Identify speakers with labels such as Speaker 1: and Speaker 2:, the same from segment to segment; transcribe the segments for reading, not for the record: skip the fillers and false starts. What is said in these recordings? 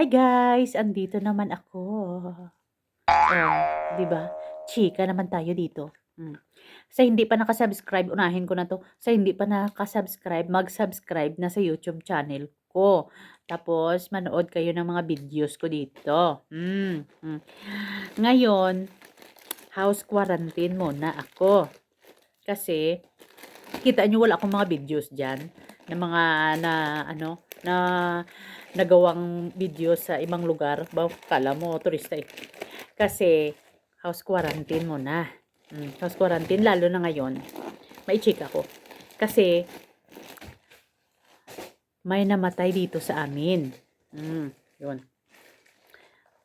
Speaker 1: Hi guys! Andito naman ako. Oh, 'di ba? Chika naman tayo dito. Sa hindi pa naka-subscribe, unahin ko na 'to. Sa hindi pa naka-subscribe, mag-subscribe na sa YouTube channel ko. Tapos manood kayo ng mga videos ko dito. Ngayon, house quarantine muna ako. Kasi kita niyo wala akong mga videos diyan na mga na ano, na nagawang video sa ibang lugar. Kala mo turista eh. Kasi house quarantine muna. House quarantine lalo na ngayon. Mai-check ako. Kasi may namatay dito sa amin. Yun.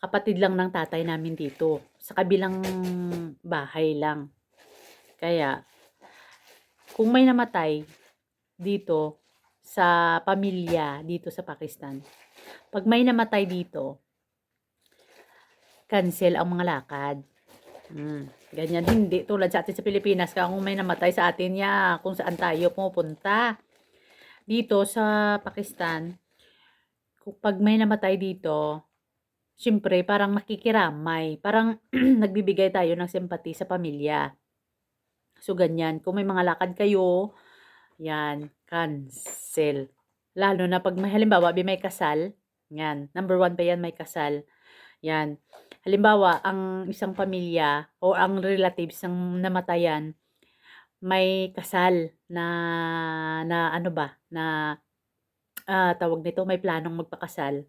Speaker 1: Kapatid lang ng tatay namin dito. Sa kabilang bahay lang. Kaya, kung may namatay dito sa pamilya dito sa Pakistan, pag may namatay dito, cancel ang mga lakad. Ganyan, hindi tulad sa atin sa Pilipinas, kung may namatay sa atin kung saan tayo pupunta. Dito sa Pakistan, kung pag may namatay dito, siyempre parang nakikiramay, parang nagbibigay tayo ng simpati sa pamilya. So ganyan, kung may mga lakad kayo, yan, cancel. Lalo na pag halimbawa may kasal, yan, number 1 pa yan, may kasal. Yan. Halimbawa, ang isang pamilya o ang relatives ng namatayan, may kasal na ano ba, na tawag nito, may planong magpakasal.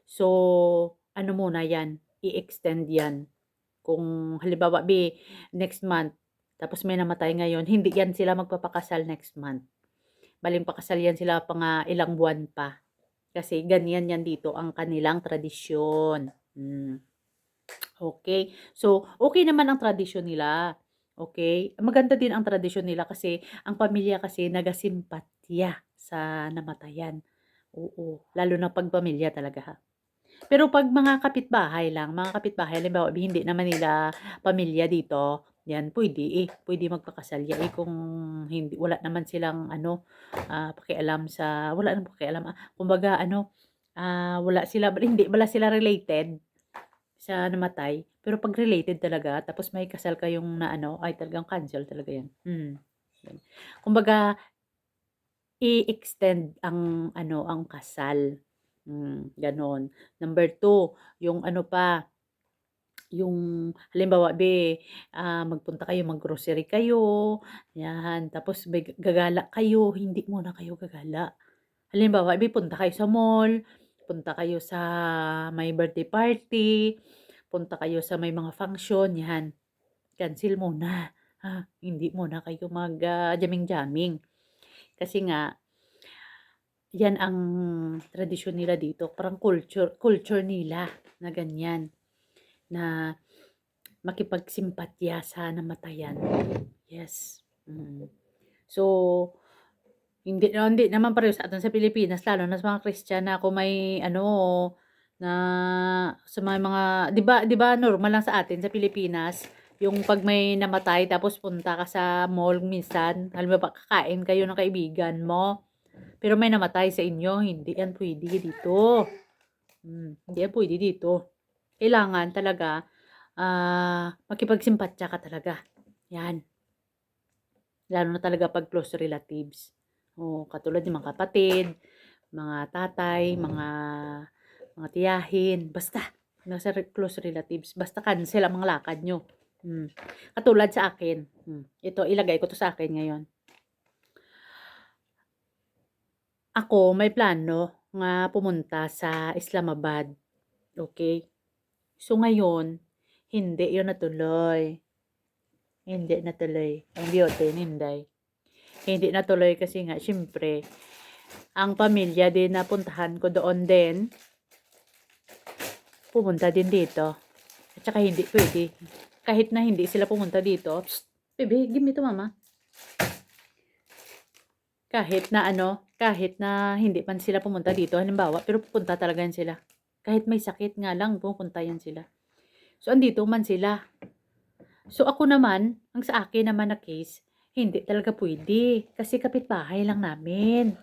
Speaker 1: So, ano muna yan, i-extend yan. Kung halimbawa, next month, tapos may namatay ngayon, hindi yan sila magpapakasal next month. Baling pakasal yan sila ilang buwan pa. Kasi ganyan yan dito ang kanilang tradisyon. Okay. So, okay naman ang tradisyon nila. Okay. Maganda din ang tradisyon nila kasi ang pamilya kasi nagasimpatya sa namatayan. Oo. Lalo na pag pamilya talaga ha. Pero pag mga kapitbahay lang, mga kapitbahay, halimbawa, hindi naman nila pamilya dito, yan, pwede magpakasal yan kung hindi, wala naman silang, pakialam wala nang pakialam, kumbaga, wala sila related sa namatay, pero pag related talaga, tapos may kasal kayong ay talagang cancel talaga yan. Yan. Kumbaga, i-extend ang kasal. Ganon. Number 2, yung yung halimbawa, magpunta kayo, mag-grocery kayo, yan, tapos may gagala kayo, hindi muna kayo gagala. Halimbawa, punta kayo sa mall, punta kayo sa may birthday party, punta kayo sa may mga function, yan, cancel muna. Hindi muna kayo jaming-jaming. Kasi nga, yan ang tradisyon nila dito. Parang culture nila na ganyan. Na makipagsimpatya sa namatayan. Yes. So, hindi naman pareho sa atin sa Pilipinas, lalo na sa mga Kristiyana, kung may na sa mga 'di ba normal lang sa atin sa Pilipinas, yung pag may namatay tapos punta ka sa mall minsan, halimbawa kakain kayo ng kaibigan mo, pero may namatay sa inyo, hindi yan pwede dito. Hindi yan pwede dito. Kailangan talaga makipagsimpatya ka talaga. Yan. Lalo na talaga pag close relatives. Katulad ng mga kapatid, mga tatay, mga tiyahin, basta nasa close relatives, basta cancel ang mga lakad nyo. Katulad sa akin. Ito, ilagay ko to sa akin ngayon. Ako, may plano nga pumunta sa Islamabad. Okay? So, ngayon, hindi yun natuloy. Hindi natuloy. Ang biyote, hindi natuloy kasi nga, syempre, ang pamilya din na puntahan ko doon din, pumunta din dito. At saka hindi pwede. Kahit na hindi sila pumunta dito, baby, give me to mama. Kahit na hindi man sila pumunta dito, halimbawa, pero pupunta talaga yan sila. Kahit may sakit nga lang, pupunta yan sila. So, andito man sila. So, ako naman, ang sa akin naman na case, hindi talaga pwede. Kasi kapitbahay lang namin.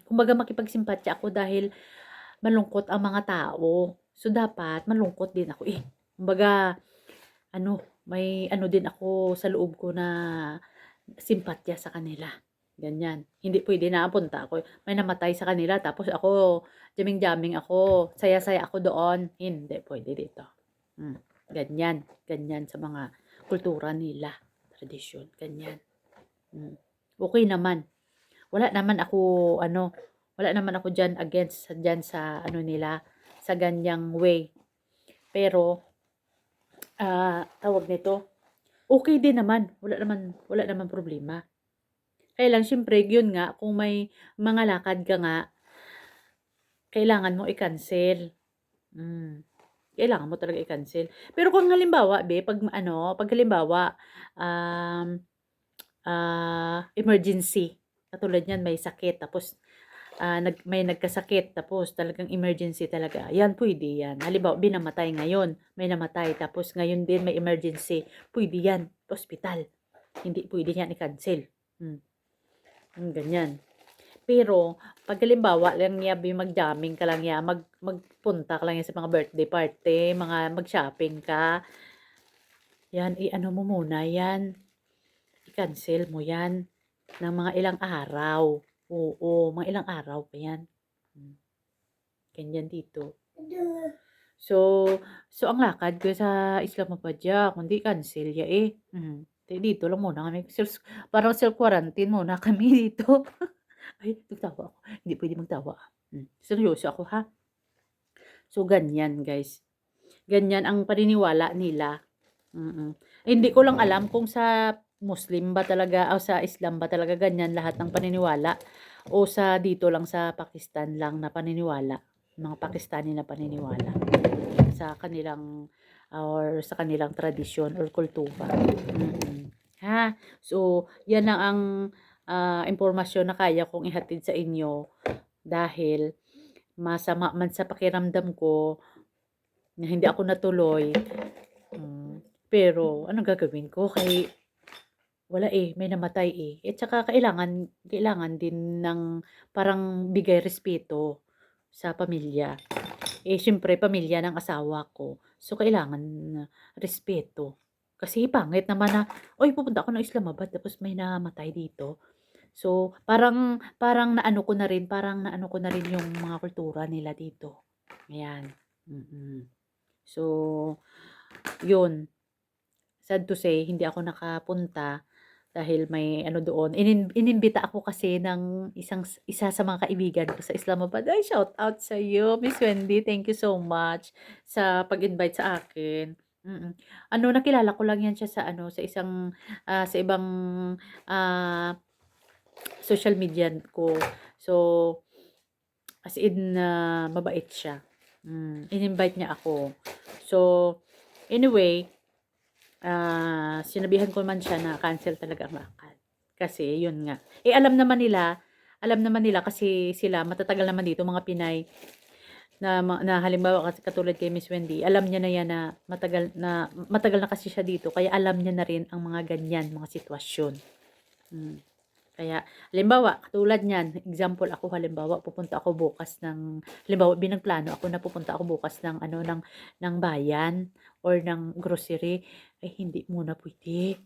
Speaker 1: Kumbaga makipagsimpatya ako dahil malungkot ang mga tao. So, dapat malungkot din ako eh. Kumbaga, ano, may ano din ako sa loob ko na simpatya sa kanila. Ganyan. Hindi pwede na punta ako. May namatay sa kanila. Tapos ako, jaming-jaming ako. Saya-saya ako doon. Hindi pwede dito. Ganyan. Ganyan sa mga kultura nila. Tradisyon. Ganyan. Okay naman. Wala naman ako, ano, wala naman ako dyan against dyan sa, ano nila, sa ganyang way. Pero, tawag nito, okay din naman. Wala naman problema. Kaya lang, syempre, yun nga, kung may mga lakad ka nga, kailangan mo i-cancel. Kailangan mo talaga i-cancel. Pero kung halimbawa, pag halimbawa, emergency, katulad niyan, may sakit, tapos, may nagkasakit, tapos talagang emergency talaga, yan, pwede yan. Halimbawa, binamatay ngayon, may namatay, tapos ngayon din may emergency, pwede yan, hospital. Hindi pwede yan i-cancel. Ganyan. Pero, pag halimbawa lang niya, mag-jamming ka lang niya, magpunta ka lang niya sa mga birthday party, mga mag-shopping ka, yan, i-ano mo muna yan, i-cancel mo yan, ng mga ilang araw. Oo, mga ilang araw pa yan. Ganyan dito. So ang lakad ko sa Islamabad ya, kundi cancel ya eh. Dito lang muna kami, parang self-quarantine muna kami dito. Ay, nagtawa ako. Hindi pwede magtawa. Seryoso ako ha. So, ganyan guys. Ganyan ang paniniwala nila. Hindi ko lang alam kung sa Muslim ba talaga o sa Islam ba talaga ganyan lahat ng paniniwala o sa dito lang sa Pakistan lang na paniniwala, mga Pakistani na paniniwala sa kanilang or sa kanilang tradisyon or kultura. Ha? So, yan lang ang impormasyon na kaya kong ihatid sa inyo dahil masama man sa pakiramdam ko na hindi ako natuloy. Pero anong gagawin ko kay wala eh, may namatay eh. At saka kailangan din ng parang bigay respeto sa pamilya. Eh, syempre, pamilya ng asawa ko. So, kailangan respeto. Kasi pangit naman na, oy, pupunta ako ng Islamabad tapos may namatay dito. So, parang naano ko na rin yung mga kultura nila dito. Ayan. So, yun. Sad to say, hindi ako nakapunta dahil may ano doon. Inimbita ako kasi ng isa sa mga kaibigan ko sa Islamabad. Ay, shout out sa iyo, Miss Wendy. Thank you so much sa pag-invite sa akin. Ano, nakilala ko lang yan siya sa ano, sa isang sa ibang social media ko. So, as in mabait siya. In-invite niya ako. So, anyway, sinabihan ko man siya na cancel talaga ang lakad. Kasi, yun nga. Eh, alam naman nila kasi sila, matatagal naman dito, mga Pinay, na halimbawa kasi katulad kay Miss Wendy, alam niya na yan na matagal na kasi siya dito, kaya alam niya na rin ang mga ganyan, mga sitwasyon. Kaya, halimbawa, katulad niyan, example ako, halimbawa, pupunta ako bukas halimbawa, binagplano ako na pupunta ako bukas ng bayan, or ng grocery, ay hindi muna pwede.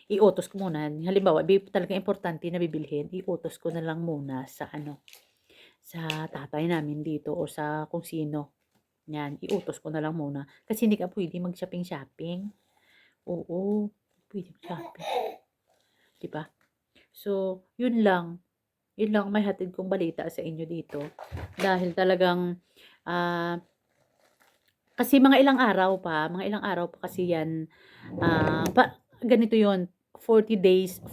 Speaker 1: I-utos ko muna. Halimbawa, talaga importante na bibilhin, i-utos ko na lang muna sa sa tatay namin dito o sa kung sino. Yan, i-utos ko na lang muna. Kasi hindi ka pwede mag-shopping. Oo, pwede mag-shopping. Diba? So, yun lang. Yun lang may hatid kong balita sa inyo dito. Dahil talagang, kasi mga ilang araw pa kasi yan, ganito yon 40 days,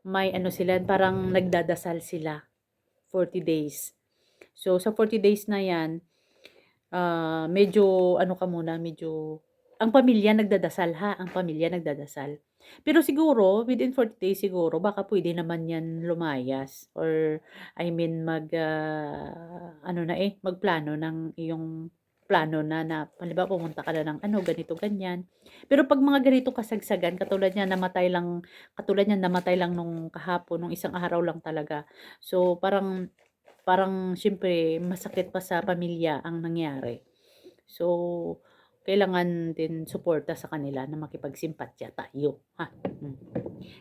Speaker 1: may ano sila, parang nagdadasal sila, 40 days. So, sa 40 days na yan, medyo, ang pamilya nagdadasal ang pamilya nagdadasal. Pero siguro, within 40 days siguro, baka pwede naman yan lumayas, or, magplano ng iyong plano na halimbawa pumunta ka na ng ganito, ganyan. Pero pag mga ganitong kasagsagan, katulad niyan namatay lang nung kahapon, nung isang araw lang talaga. So, parang parang siyempre masakit pa sa pamilya ang nangyari. So, kailangan din suporta sa kanila na makipagsimpatya tayo, ha?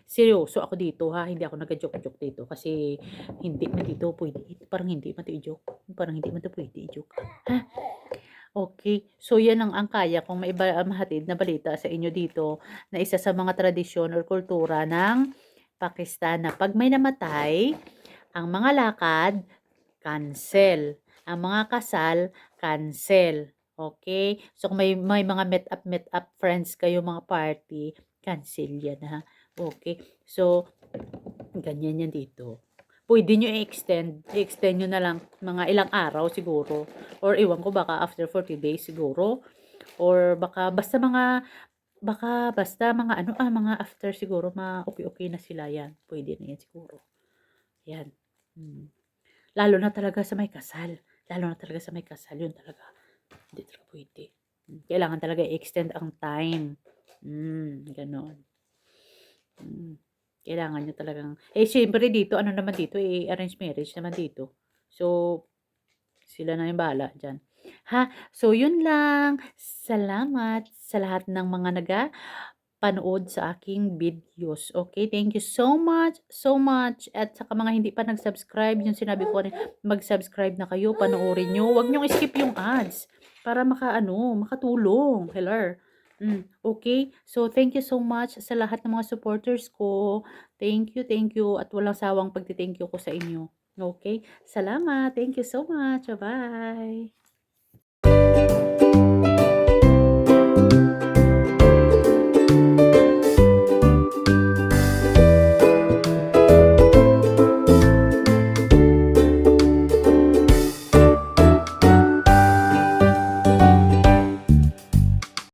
Speaker 1: Seryoso ako dito, ha? Hindi ako nagja-joke-joke dito kasi hindi man dito pwede. Parang hindi man 'to i-joke. Parang hindi man 'to pwede i-joke, ha? Okay. So, yan ang kaya kong mahatid na balita sa inyo dito na isa sa mga tradisyon or kultura ng Pakistan na 'pag may namatay, ang mga lakad, cancel. Ang mga kasal, cancel. Okay? So, kung may mga meet up friends kayo, mga party, cancel yan, ha? Okay. So, ganyan yan dito. Pwede nyo i-extend nyo na lang mga ilang araw siguro. Or iwan ko baka after 40 days siguro. Or basta mga ano, mga after siguro, okay na sila yan. Pwede na yan siguro. Yan. Lalo na talaga sa may kasal. Yun talaga. Hindi talaga pwede. Kailangan talaga i-extend ang time. Ganon. Kailangan nyo talagang, syempre dito, ano naman dito, arranged marriage naman dito. So, sila na yung bahala dyan. Ha? So, yun lang. Salamat sa lahat ng mga panood sa aking videos. Okay? Thank you so much, so much. At saka mga hindi pa nag-subscribe, yung sinabi ko, mag-subscribe na kayo, panoorin nyo. Huwag nyo skip yung ads para makatulong. Hello. Okay? So, thank you so much sa lahat ng mga supporters ko. Thank you. At walang sawang pagti-thank you ko sa inyo. Okay? Salamat. Thank you so much. Bye-bye.